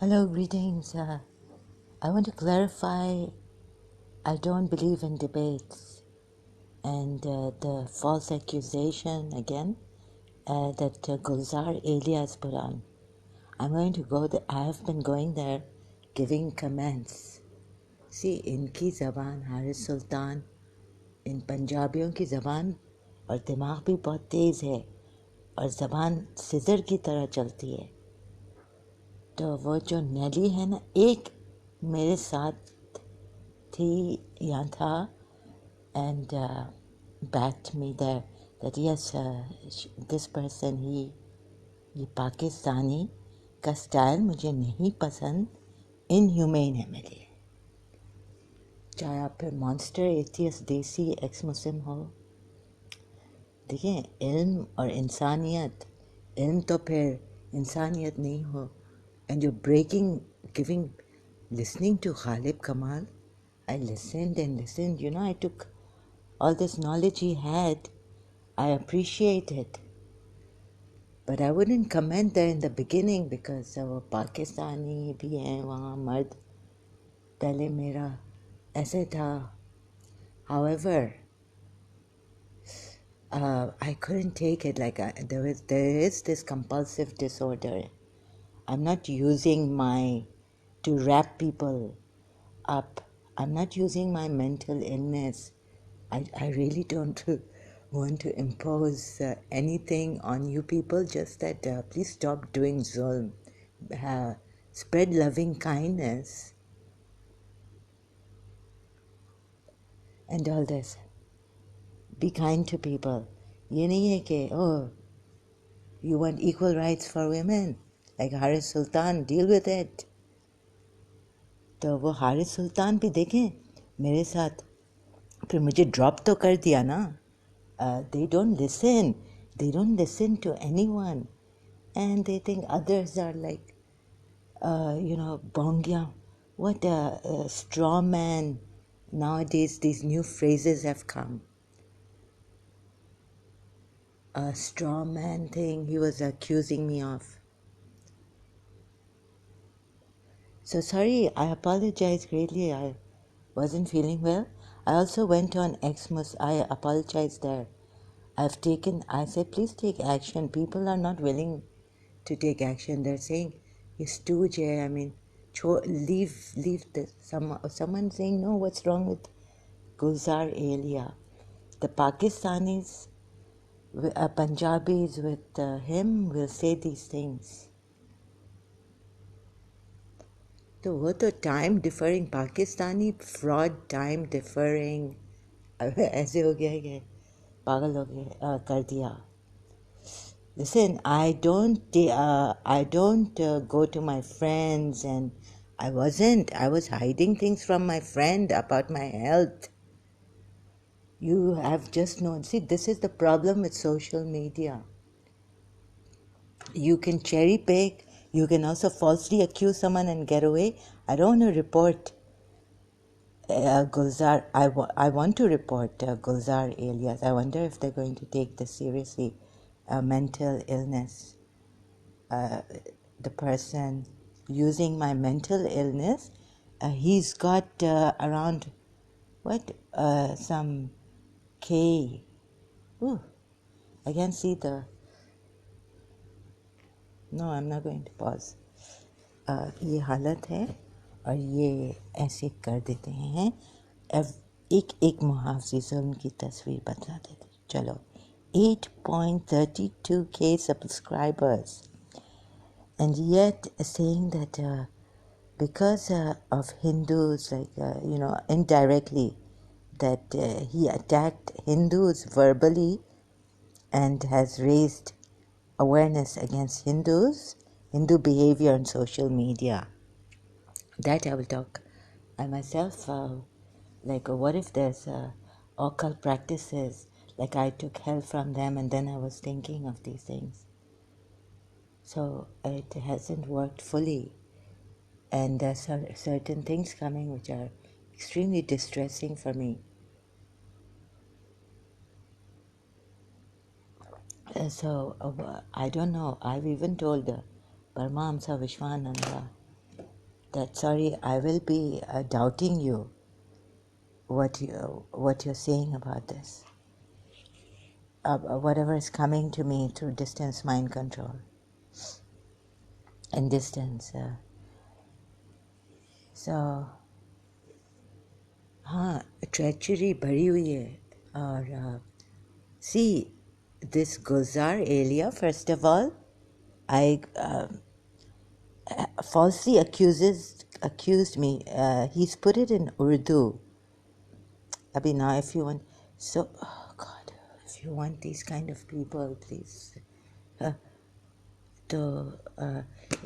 Hello, greetings. I want to clarify I don't believe in debates and the false accusation again that Gulzar Elias put on. I'm going to go there. I have been going there giving comments. See, इनकी ज़बान हारिस सुल्तान इन पंजाबियों की ज़बान और दिमाग भी बहुत तेज़ है और ज़बान सिजर की तरह चलती है. तो वो जो नेली है ना, एक मेरे साथ थी यहाँ था and backed me there that yes, this person ये पाकिस्तानी का स्टाइल मुझे नहीं पसंद, इनह्यूमेन है मेरे लिए. चाहे आप फिर मॉन्स्टर एथियस्ट देसी एक्स मुस्लिम हो. देखिए, इल्म और इंसानियत, इल्म तो फिर इंसानियत नहीं हो. And you're giving, listening to Ghalib Kamal. I listened and listened. I took all this knowledge he had. I appreciate it. But I wouldn't comment there in the beginning because वो पाकिस्तानी भी हैं वहाँ मर्द. पहले मेरा ऐसे था. However, I couldn't take it. Like there is this compulsive disorder. I'm not using to wrap people up. I'm not using my mental illness. I really don't want to impose anything on you people, just that please stop doing zulm. Spread loving kindness and all this. Be kind to people. ये नहीं है कि oh, you want equal rights for women like Haris Sultan, deal with it. तो वो हारिस सुल्तान भी देखें मेरे साथ, फिर मुझे ड्रॉप तो कर दिया ना. They don't listen to anyone, and they think others are like bongya. What a straw man. Nowadays these new phrases have come. A straw man thing he was accusing me of. So sorry, I apologize greatly. I wasn't feeling well. I also went on Xmas. I apologize there. I said, please take action. People are not willing to take action. They're saying, you stooge. I mean, leave this. Someone saying, no, what's wrong with Gulzar Elia? The Pakistanis, Punjabis with him will say these things. तो वो तो time differing Pakistani fraud time differing ऐसे हो गया है, पागल हो गया कर दिया. Listen, I don't go to my friends, and I was hiding things from my friend about my health. You have just known. See, this is the problem with social media. You can cherry pick. You can also falsely accuse someone and get away. I don't want to report Gulzar. I want to report Gulzar Elias. I wonder if they're going to take this seriously. Mental illness. The person using my mental illness, he's got around some K. Ooh, I can't see the. No, I'm not going to pause. ये हालत है और ये ऐसे कर देते हैं. एक मुहावजे जुल्म की तस्वीर बता देते. चलो, 8.32K subscribers, and yet saying that because of Hindus, indirectly, that he attacked Hindus verbally and has raised awareness against Hindu behavior on social media. That I will talk. I myself, what if there's occult practices, like I took help from them and then I was thinking of these things. So it hasn't worked fully. And there's certain things coming which are extremely distressing for me. So I don't know. I've even told Paramahamsa Vishwananda that sorry, I will be doubting you what you're saying about this. Whatever is coming to me through distance mind control and distance. So हाँ, treachery बढ़ी हुई है और see this Gulzar Elia, first of all, I falsely accused me. He's put it in Urdu. Abhi now, if you want, so oh God, if you want these kind of people, please. So,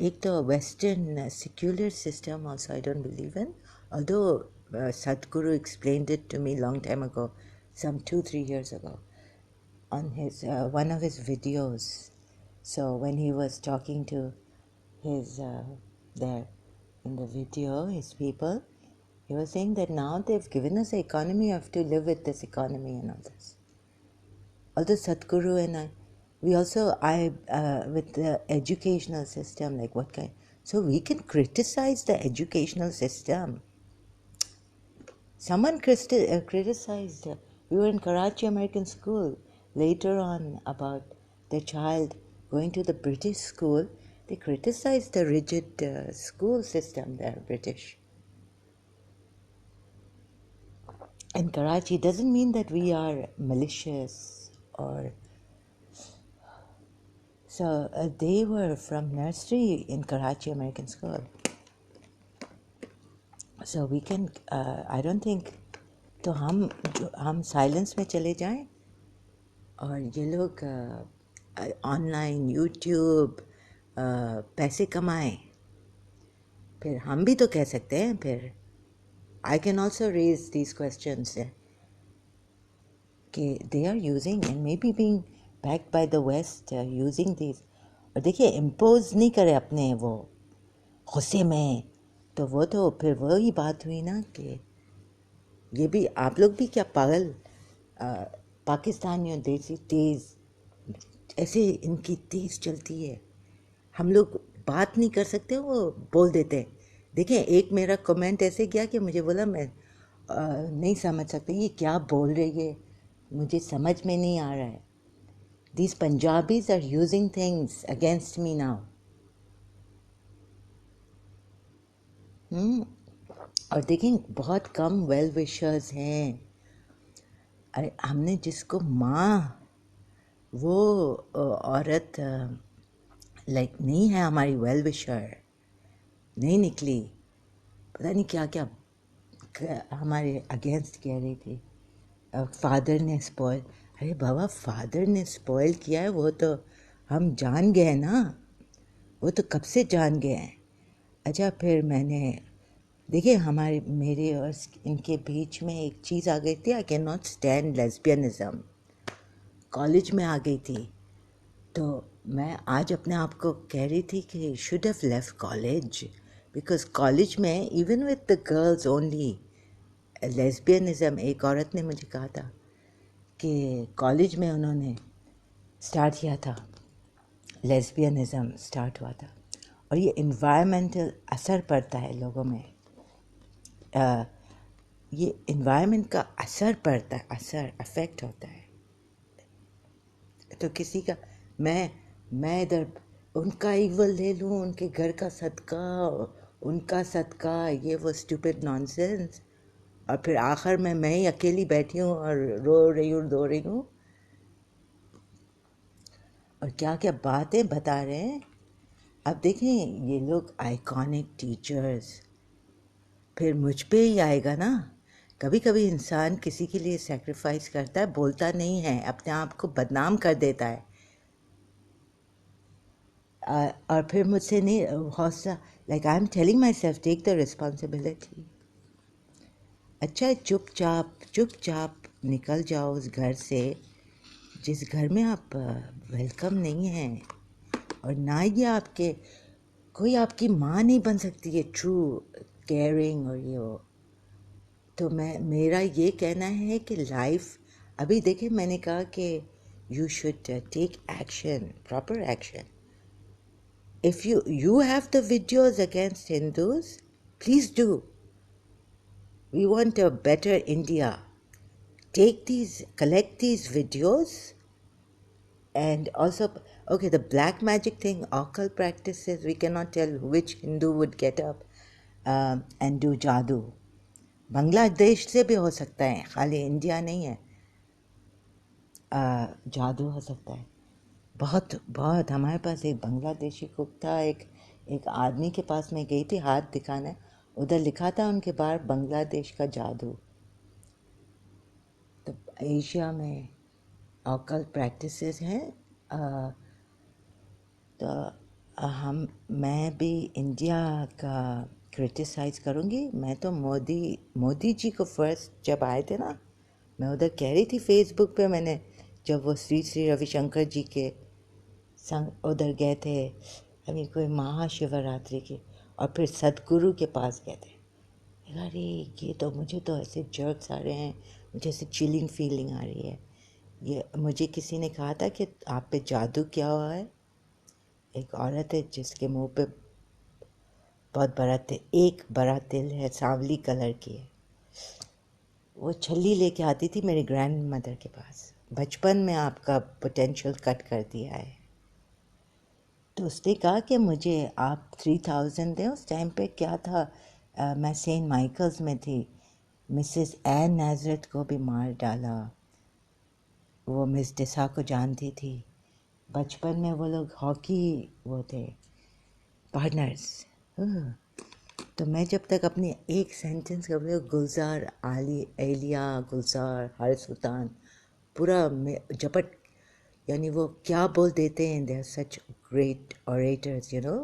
एक तो Western secular system also I don't believe in. Although Sadhguru explained it to me long time ago, some 2-3 years ago, on his one of his videos. So when he was talking to his there in the video, his people, he was saying that now they've given us an economy, you have to live with this economy and all this. Although Sadhguru and I, we also, with the educational system, like what kind, so we can criticize the educational system. Someone criticized, we were in Karachi American School, later on about the child going to the British school, they criticized the rigid school system there, British. In Karachi, it doesn't mean that we are malicious or... So they were from nursery in Karachi American School. So we can, I don't think, तो हम silence में चले जाएं और ये लोग online YouTube पैसे कमाएं, फिर हम भी तो कह सकते हैं फिर I can also raise these questions कि they are using and maybe being backed by the West using these. और देखिए impose नहीं करे अपने वो गुस्से में, तो वो तो फिर वही बात हुई ना कि ये भी आप लोग भी क्या पागल पाकिस्तानियों देसी तेज़ ऐसे इनकी तेज़ चलती है, हम लोग बात नहीं कर सकते वो बोल देते हैं. देखें एक मेरा कमेंट ऐसे गया कि मुझे बोला मैं नहीं समझ सकती ये क्या बोल रही है, मुझे समझ में नहीं आ रहा है. These Punjabis are using things against me now. और देखें बहुत कम वेल विशर्स हैं. अरे हमने जिसको माँ वो औरत लाइक नहीं है हमारी वेल विशर, नहीं निकली, पता नहीं क्या क्या हमारे अगेंस्ट कह रही थी. फादर ने स्पॉइल, अरे बाबा फादर ने स्पॉइल किया है वो तो हम जान गए ना, वो तो कब से जान गए हैं. अच्छा फिर मैंने देखिए हमारे मेरे और इनके बीच में एक चीज़ आ गई थी, I can not stand lesbianism, college में आ गई थी. तो मैं आज अपने आप को कह रही थी कि should have left college, because college में even with the girls only lesbianism. एक औरत ने मुझे कहा था कि कॉलेज में उन्होंने स्टार्ट किया था, लेस्बियनिज़म स्टार्ट हुआ था, और ये इन्वायरमेंटल असर पड़ता है लोगों में, ये इन्वायरमेंट का असर पड़ता है, असर अफेक्ट होता है. तो किसी का मैं इधर उनका इवल ले लूँ, उनके घर का सदका, उनका सदका, ये वो स्टूपिड नॉनसेंस, और फिर आखिर में मैं ही अकेली बैठी हूँ और रो रही हूँ और क्या क्या बातें बता रहे हैं. अब देखें ये लोग आइकॉनिक टीचर्स, फिर मुझ पे ही आएगा ना. कभी कभी इंसान किसी के लिए सैक्रिफाइस करता है, बोलता नहीं है, अपने आप को बदनाम कर देता है, और फिर मुझसे नहीं हौसला, like I am telling myself take the responsibility. अच्छा चुपचाप निकल जाओ उस घर से जिस घर में आप वेलकम नहीं हैं, और ना ये आपके कोई आपकी माँ नहीं बन सकती है ट्रू केयरिंग और ये वो. तो मेरा ये कहना है कि लाइफ अभी देखिए मैंने कहा कि you should take action, proper action. If you have the videos against Hindus, Please do. We want a better India. Collect these videos, and also, okay, the black magic thing, occult practices, we cannot tell which Hindu would get up and do jadoo. Bangladesh से भी हो सकता है, खाली India नहीं है. जादू हो सकता है. बहुत बहुत हमारे पास एक बांग्लादेशी कुक था, एक आदमी के पास मैं गई थी हाथ दिखाने, उधर लिखा था उनके बाहर बांग्लादेश का जादू. तो एशिया में ऑकल्ट प्रैक्टिसेस हैं. तो मैं भी इंडिया का क्रिटिसाइज़ करूँगी. मैं तो मोदी जी को फर्स्ट जब आए थे ना, मैं उधर कह रही थी फेसबुक पे, मैंने जब वो श्री श्री रविशंकर जी के संग उधर गए थे, अभी कोई महाशिवरात्रि की, और फिर सदगुरु के पास गए थे. अरे ये तो मुझे तो ऐसे जर्क्स आ रहे हैं, मुझे ऐसे चिलिंग फीलिंग आ रही है. ये मुझे किसी ने कहा था कि आप पे जादू किया हुआ है. एक औरत है जिसके मुंह पे बहुत बड़ा तिल, एक बड़ा तिल है, सांवली कलर की है. वो छल्ली लेके आती थी मेरी ग्रैंड मदर के पास. बचपन में आपका पोटेंशियल कट कर दिया है. तो उसने कहा कि मुझे आप 3000 दें. उस टाइम पे क्या था, मैं सेंट माइकल्स में थी. मिसेस एन नाजरत को भी मार डाला. वो मिस डिसा को जानती थी. बचपन में वो लोग हॉकी वो थे पार्टनर्स. तो मैं जब तक अपनी एक सेंटेंस कर रही हूँ, गुलजार आली एलिया गुलजार हर सुल्तान पूरा झपट, यानी वो क्या बोल देते हैं. They are such great orators, you know.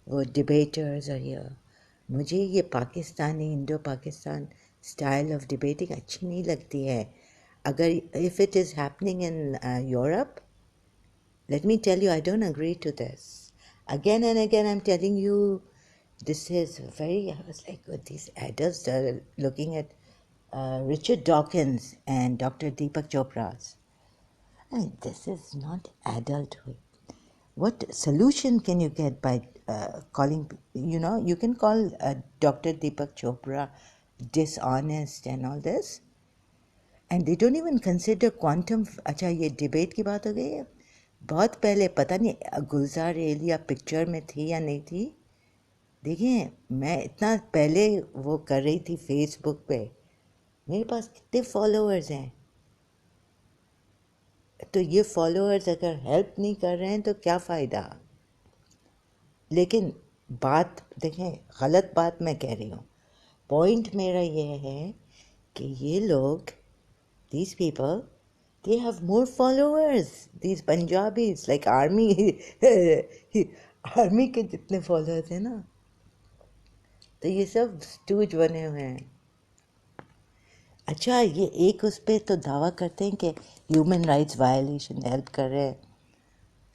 वो डिबेटर्स. और ये मुझे ये Pakistani Indo Pakistan style of debating अच्छी नहीं लगती है. अगर if it is happening in Europe, let me tell you, I don't agree to this. Again and again I'm telling you, this is very, I was like, oh, these adults are looking at Richard Dawkins and Dr. Deepak Chopra's. And this is not adulthood. What solution can you get by calling, you know, you can call Dr. Deepak Chopra dishonest and all this, and they don't even consider quantum. अच्छा, ये debate की बात हो गई है. बहुत पहले, पता नहीं गुलजार एलिया पिक्चर में थी या नहीं थी. देखिए, मैं इतना पहले वो कर रही थी फेसबुक पे. मेरे पास कितने फॉलोअर्स हैं. तो ये फॉलोअर्स अगर हेल्प नहीं कर रहे हैं तो क्या फ़ायदा. लेकिन बात देखें, गलत बात मैं कह रही हूँ. पॉइंट मेरा ये है कि ये लोग, these people, they have more followers. These Punjabis, like army, army के जितने followers हैं ना, तो ये सब स्टूज बने हुए हैं. अच्छा, ये एक उस पर तो दावा करते हैं कि ह्यूमन राइट्स वायलेशन हेल्प कर रहे हैं.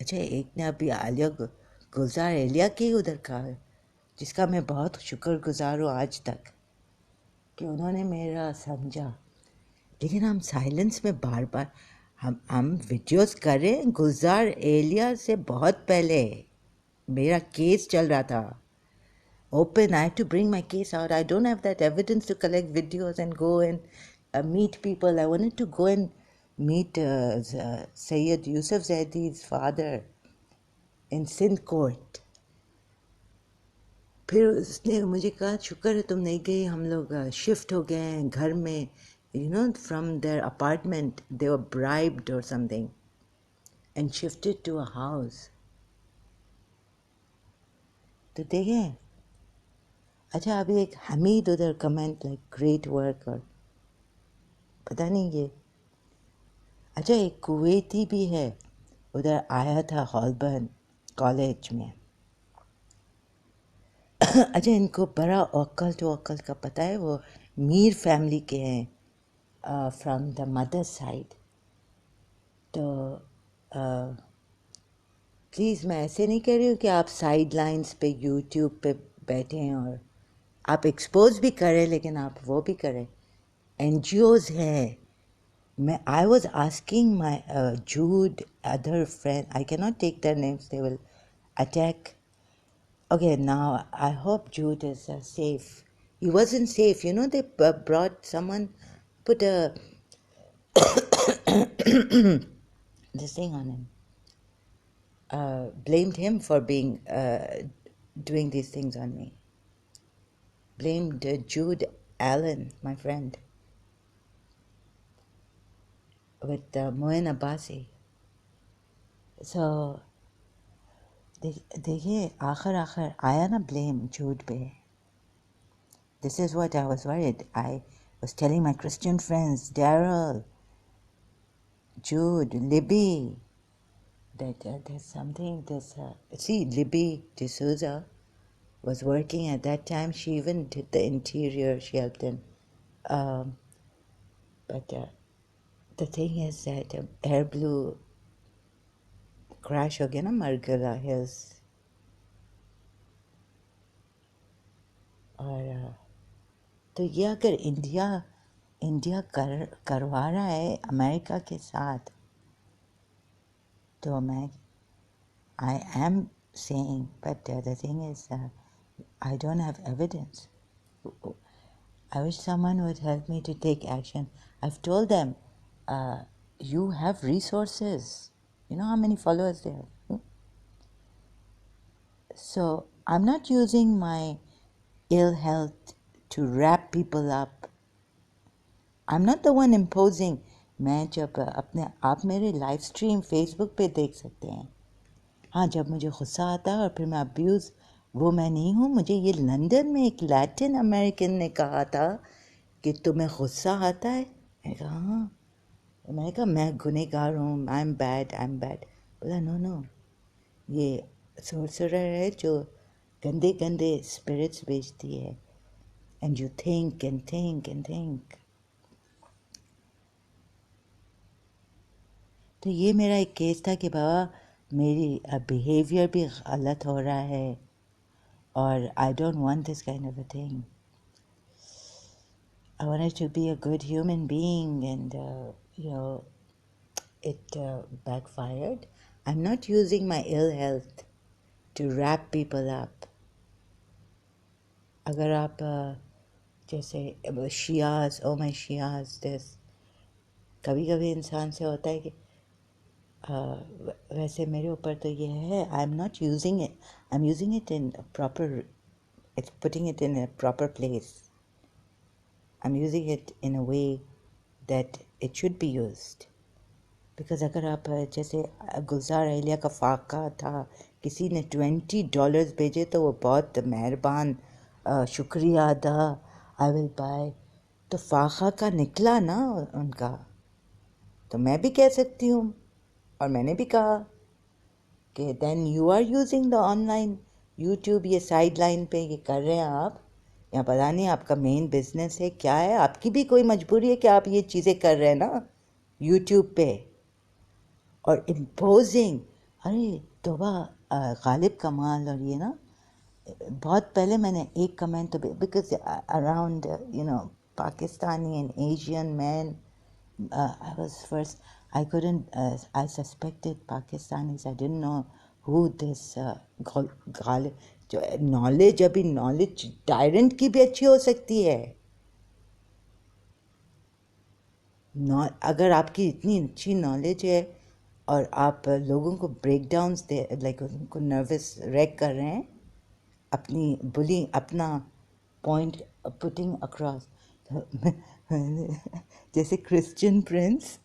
अच्छा, एक ने अभी आलिया गुलजार एलिया की उधर कहा है, जिसका मैं बहुत शुक्रगुजार हूँ आज तक कि उन्होंने मेरा समझा. लेकिन हम साइलेंस में बार बार हम वीडियोस कर रहे हैं. गुलजार एलिया से बहुत पहले मेरा केस चल रहा था. Open, I have to bring my case out. I don't have that evidence to collect videos and go and meet people. I wanted to go and meet Sayyid Yusuf Zaidi's father in Sindh court. फिर उसने मुझे कहा, शुक्र है तुम नहीं गई, हम लोग शिफ्ट हो गए हैं घर में. You know, from their apartment, they were bribed or something and shifted to a house. तो देखें. अच्छा, अभी एक हमीद उधर कमेंट लाइक ग्रेट वर्क, और पता नहीं ये. अच्छा, एक कुवैती भी है उधर आया था हॉलबर्न कॉलेज में. अच्छा, इनको बड़ा ऑकल्ट का पता है. वो मीर फैमिली के हैं फ्रॉम द मदर साइड. तो प्लीज़, मैं ऐसे नहीं कह रही हूँ कि आप साइड लाइन्स पे यूट्यूब पे बैठें और आप एक्सपोज भी करें, लेकिन आप वो भी करें. NGOs हैं. I was asking my Jude, other friend, I cannot take their names, they will attack. Okay, now I hope Jude is safe. He wasn't safe. You know, they brought someone, put a this thing on him, blamed him for being doing these things on me. Blamed Jude Allen, my friend, with Moin Abbasi. So देखिए आखिर आया ना blame Jude पे. This is what I was worried. I was telling my Christian friends, Daryl, Jude, Libby, that there's something, see, Libby D'Souza was working at that time. She even did the interior, she helped him. But the thing is that Air Blue crash हो गया ना Margala Hills. और तो ये अगर India करवा रहा है अमेरिका के साथ, तो मैं I am saying, but the thing is, I don't have evidence. I wish someone would help me to take action. I've told them, you have resources. You know how many followers they have. So I'm not using my ill health to wrap people up. I'm not the one imposing. मैं जब अपने आप मेरे live stream Facebook पे देख सकते हैं. हाँ, जब मुझे गुस्सा आता है और फिर मैं अब्यूज़, वो मैं नहीं हूँ. मुझे ये लंदन में एक लैटिन अमेरिकन ने कहा था कि तुम्हें गुस्सा आता है. मैंने कहा हाँ. मैंने कहा मैं गुनहगार हूँ, आई एम बैड. बोला नो, ये सोर्सरर है जो गंदे गंदे स्पिरिट्स बेचती है. And you think and think and think. तो ये मेरा एक केस था कि बाबा मेरी बिहेवियर भी गलत हो रहा है और I don't want this kind of a thing. I wanted to be a good human being and it backfired. I'm not using my ill health to wrap people up. अगर आप जैसे Shias, oh my Shias, this कभी कभी इंसान से होता है कि वैसे मेरे ऊपर तो ये है. I am not using it, I am using it in proper, it's putting it in a proper place. I am using it in a way that it should be used. Because अगर आप जैसे गुलजार एलिया का फाका था, किसी ने $20 भेजे तो वो बहुत मेहरबान, शुक्रिया अदा, आई विल बाय. तो फाका का निकला ना उनका, तो मैं भी कह सकती हूँ. और मैंने भी कहा कि then you are using the online YouTube, ये साइड लाइन पे ये कर रहे हैं आप, या पता नहीं आपका मेन बिजनेस है क्या है. आपकी भी कोई मजबूरी है कि आप ये चीज़ें कर रहे हैं ना यूट्यूब पे. और इम्पोजिंग, अरे तोबा, गालिब कमाल. और ये ना बहुत पहले मैंने एक कमेंट तो, because around Pakistani and Asian man, I was first, I couldn't, I suspected Pakistanis. I didn't know who this Ghalib, जो नॉलेज, अभी नॉलेज टायरेंट की भी अच्छी हो सकती है. अगर आपकी इतनी अच्छी नॉलेज है और आप लोगों को ब्रेक डाउन्स दे, लाइक उनको नर्वस रैक कर रहे हैं, अपनी बुलिंग, अपना पॉइंट पुटिंग अक्रॉस. जैसे क्रिश्चियन प्रिंस,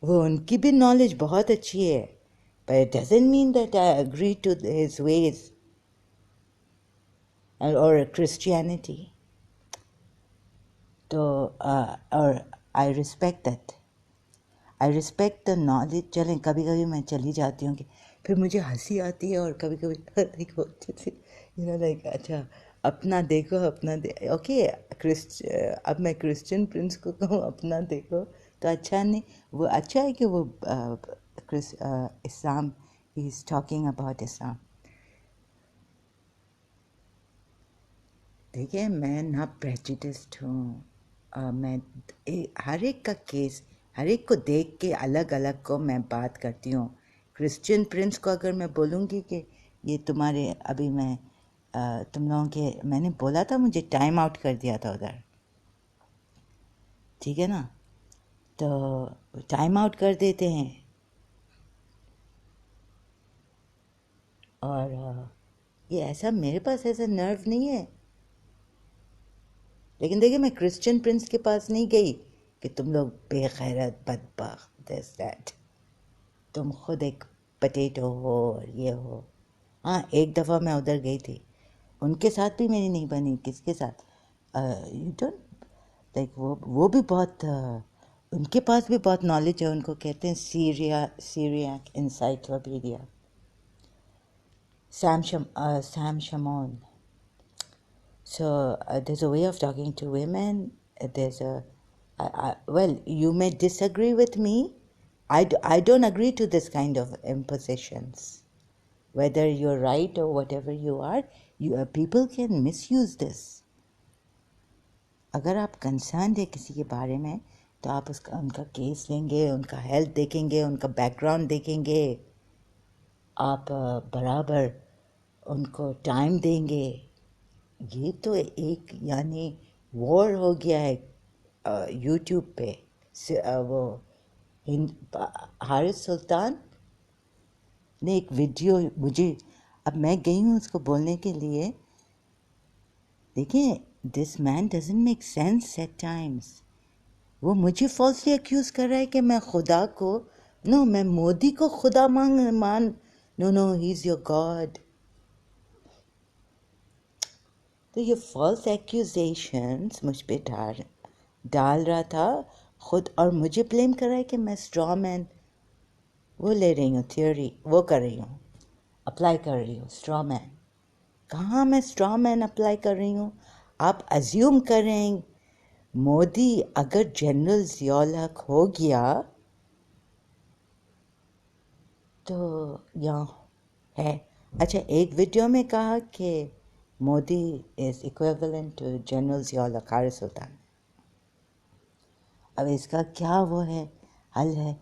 वो उनकी भी नॉलेज बहुत अच्छी है, but it doesn't mean that I agree to his ways or Christianity. तो और I respect that. I respect the knowledge. चलें, कभी कभी मैं चली जाती हूँ कि फिर मुझे हंसी आती है, और कभी कभी लाइक अच्छा अपना देखो, ओके अब मैं क्रिश्चियन प्रिंस को कहूँ अपना देखो तो अच्छा नहीं. वो अच्छा है कि वो इस्लाम, ही इज़ टॉकिंग अबाउट इस्लाम. देखिए मैं ना प्रेजुडिस्ड हूँ. मैं हर एक का केस, हर एक को देख के अलग अलग को मैं बात करती हूँ. क्रिश्चियन प्रिंस को अगर मैं बोलूँगी कि ये तुम्हारे, अभी मैं تم لوگوں کے میں نے بولا تھا مجھے ٹائم آؤٹ کر دیا تھا ادھر، ٹھیک ہے نا، تو ٹائم آؤٹ کر دیتے ہیں. اور یہ ایسا میرے پاس ایسا نرو نہیں ہے. لیکن دیکھیے میں کرسچن پرنس کے پاس نہیں گئی کہ تم لوگ بے غیرت بدبخت دس دیٹ، تم خود ایک پٹیٹو ہو اور یہ ہو. ہاں ایک دفعہ میں ادھر گئی تھی، ان کے ساتھ بھی میری نہیں بنی. کس کے ساتھ؟ یو ڈونٹ لائک وہ بھی بہت ان کے پاس بھی بہت نالج ہے. ان کو کہتے ہیں سیریاک انسائکلوپیڈیا. سیم شمون. So there's a way of talking to women. There's well, you may disagree with me. I don't agree to this kind of impositions. Whether you're right or whatever you are, people can misuse this. اگر آپ concerned ہے کسی کے بارے میں تو آپ ان کا کیس لیں گے، ان کا ہیلتھ دیکھیں گے، ان کا بیک گراؤنڈ دیکھیں گے، آپ برابر ان کو ٹائم دیں گے. یہ تو ایک یعنی وار ہو گیا ہے یوٹیوب پہ. وہ حارث سلطان نے ایک ویڈیو مجھے، اب میں گئی ہوں اس کو بولنے کے لیے، دیکھیں this man doesn't make sense at times. وہ مجھے فالسلی ایکیوز کر رہا ہے کہ میں خدا کو میں مودی کو خدا مان نو ہی از یور گاڈ. تو یہ فالس ایکیوزیشنس مجھ پہ ڈال رہا تھا خود، اور مجھے بلیم کر رہا ہے کہ میں اسٹرا مین وہ لے رہی ہوں، تھیوری وہ کر رہی ہوں، اپلائی کر رہی ہوں. اسٹرا مین کہاں میں اسٹرا مین اپلائی کر رہی ہوں؟ آپ ازیوم کریں مودی اگر جنرل ضیاء الحق ہو گیا تو یہاں ہے. اچھا ایک ویڈیو میں کہا کہ Modi is equivalent to general Zia الحق حارث سلطان. اب اس کا کیا وہ ہے حل ہے؟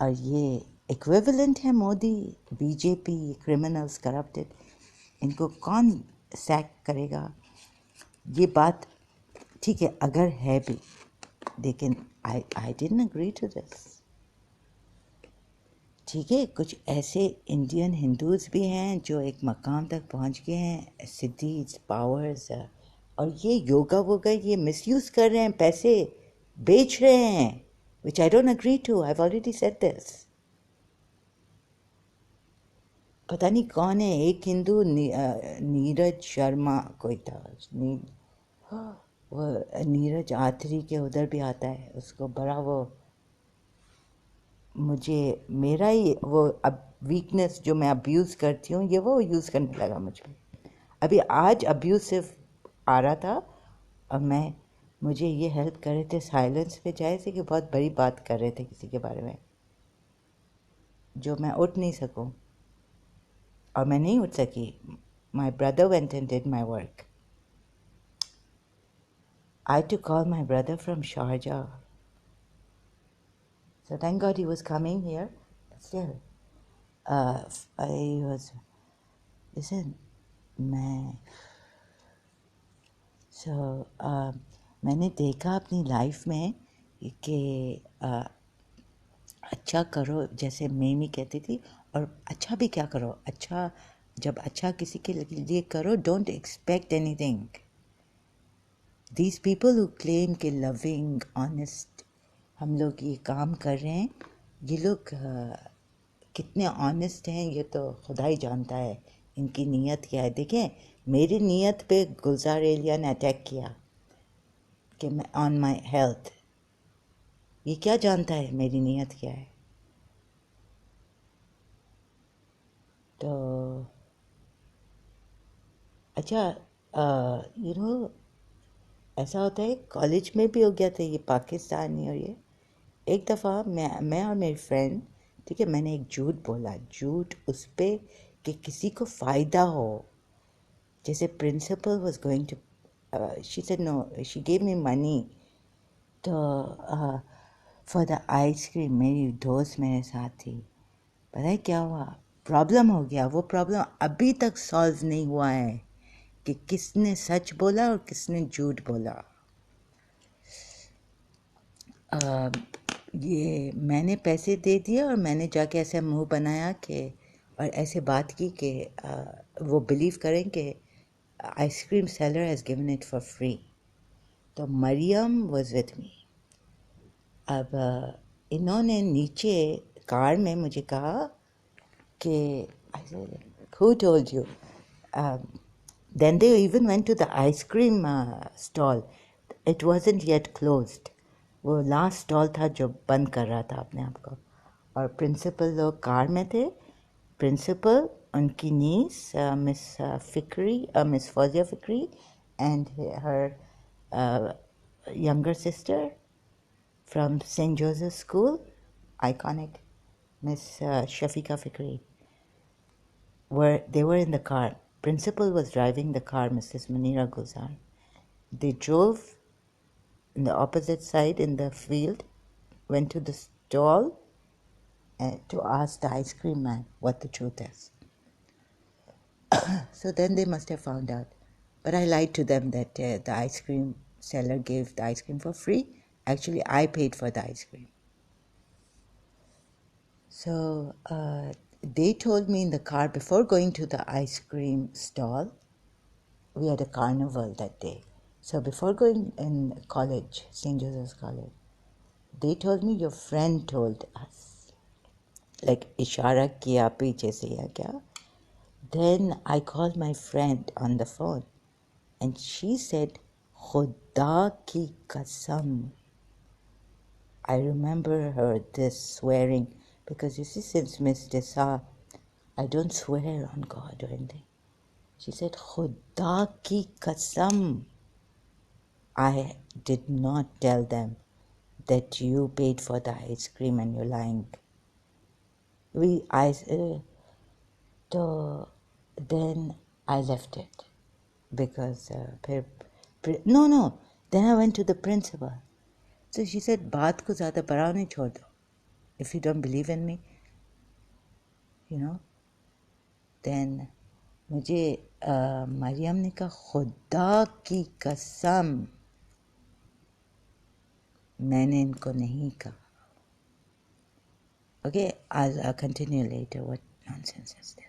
اور یہ ایکویولنٹ ہے مودی، بی جے پی کرمنلز کرپٹڈ، ان کو کون سیک کرے گا؟ یہ بات ٹھیک ہے اگر ہے بھی، لیکن I didn't agree to this. ٹھیک ہے کچھ ایسے انڈین ہندوز بھی ہیں جو ایک مقام تک پہنچ گئے ہیں، سدھیز پاورز، اور یہ یوگا ووگا یہ مس یوز کر رہے ہیں، پیسے بیچ رہے ہیں، which I don't agree to. I've already said this. پتہ نہیں کون ہے ایک ہندو نیرج شرما کوئی تھا، وہ نیرج آتری کے ادھر بھی آتا ہے، اس کو بڑا وہ مجھے میرا ہی وہ اب ویکنیس جو میں ابیوز کرتی ہوں یہ وہ یوز کرنے لگا مجھ پہ. ابھی آج ابیوز صرف آ رہا تھا اور مجھے یہ ہیلپ کر رہے تھے سائلنس پہ، جائے سے کہ بہت بڑی بات کر رہے تھے کسی کے بارے میں جو میں اٹھ نہیں سکوں، اور میں نہیں اٹھ سکی. My brother went and did my work. I had to call my brother from Sharjah. So thank God he was coming here. But still, I was, listen, میں نے دیکھا اپنی لائف میں کہ اچھا کرو، جیسے میمی کہتی تھی، اور اچھا بھی کیا کرو، اچھا جب اچھا کسی کے لیے کرو don't expect anything. These people who claim کہ لونگ آنیسٹ ہم لوگ یہ کام کر رہے ہیں، یہ لوگ کتنے آنیسٹ ہیں یہ تو خدا ہی جانتا ہے ان کی نیت کیا ہے. دیکھیں میری نیت پہ گلزار ایلیا نے اٹیک کیا کہ میں آن مائی ہیلتھ، یہ کیا جانتا ہے میری نیت کیا ہے؟ تو اچھا ایسا ہوتا ہے کالج میں بھی ہو گیا تھا یہ پاکستانی، اور یہ ایک دفعہ میں اور میری فرینڈ، ٹھیک ہے، میں نے ایک جھوٹ بولا، جھوٹ اس پہ کہ کسی کو فائدہ ہو. جیسے principal was going to she said no, she gave me money to for the ice cream. میری دوست میرے ساتھ تھی، پتہ ہے کیا ہوا؟ پرابلم ہو گیا. وہ پرابلم ابھی تک سالو نہیں ہوا ہے. کہ کس نے سچ بولا اور کس نے جھوٹ بولا. یہ میں نے پیسے دے دیا اور میں نے جا کے ایسا منہ بنایا کہ اور ایسے بات کی کہ وہ بلیو کریں کہ ice cream seller has given it for free. تو مریم واز وتھ می. اب انہوں نے نیچے کار میں مجھے کہا کہ who told you? Then they even went to the ice cream stall. It wasn't yet closed. وہ لاسٹ اسٹال تھا جو بند کر رہا تھا اپنے آپ کو. اور پرنسپل لوگ کار میں تھے. پرنسپل, ان کی نیس مس فکری, مس فوزیہ فکری, and Hare younger sister from St. Joseph's School, iconic, Miss Shafiqa Fikri. They were in the car. Principal was driving the car, Mrs. Munira Gulzar. They drove in the opposite side in the field, went to the stall to ask the ice cream man what the truth is. So then they must have found out. But I lied to them that the ice cream seller gave the ice cream for free. Actually, I paid for the ice cream. So they told me in the car before going to the ice cream stall, we had a carnival that day. So before going in college, St. Joseph's College, they told me your friend told us. Like ishara kiya piche se ya kya. Then I called my friend on the phone and she said, Khuda ki kasam. I remember her this swearing because you see, since Miss Desa, I don't swear on God or anything. She said, Khuda ki kasam. I did not tell them that you paid for the ice cream and you're lying. Then I left it because no. Then I went to the principal. So she said, baat ko zyada barao nahi chhod do. If you don't believe in me, then مجھے مریم نے کہا خدا کی قسم میں نے ان کو نہیں کہا. Okay, I'll continue later. What nonsense is this?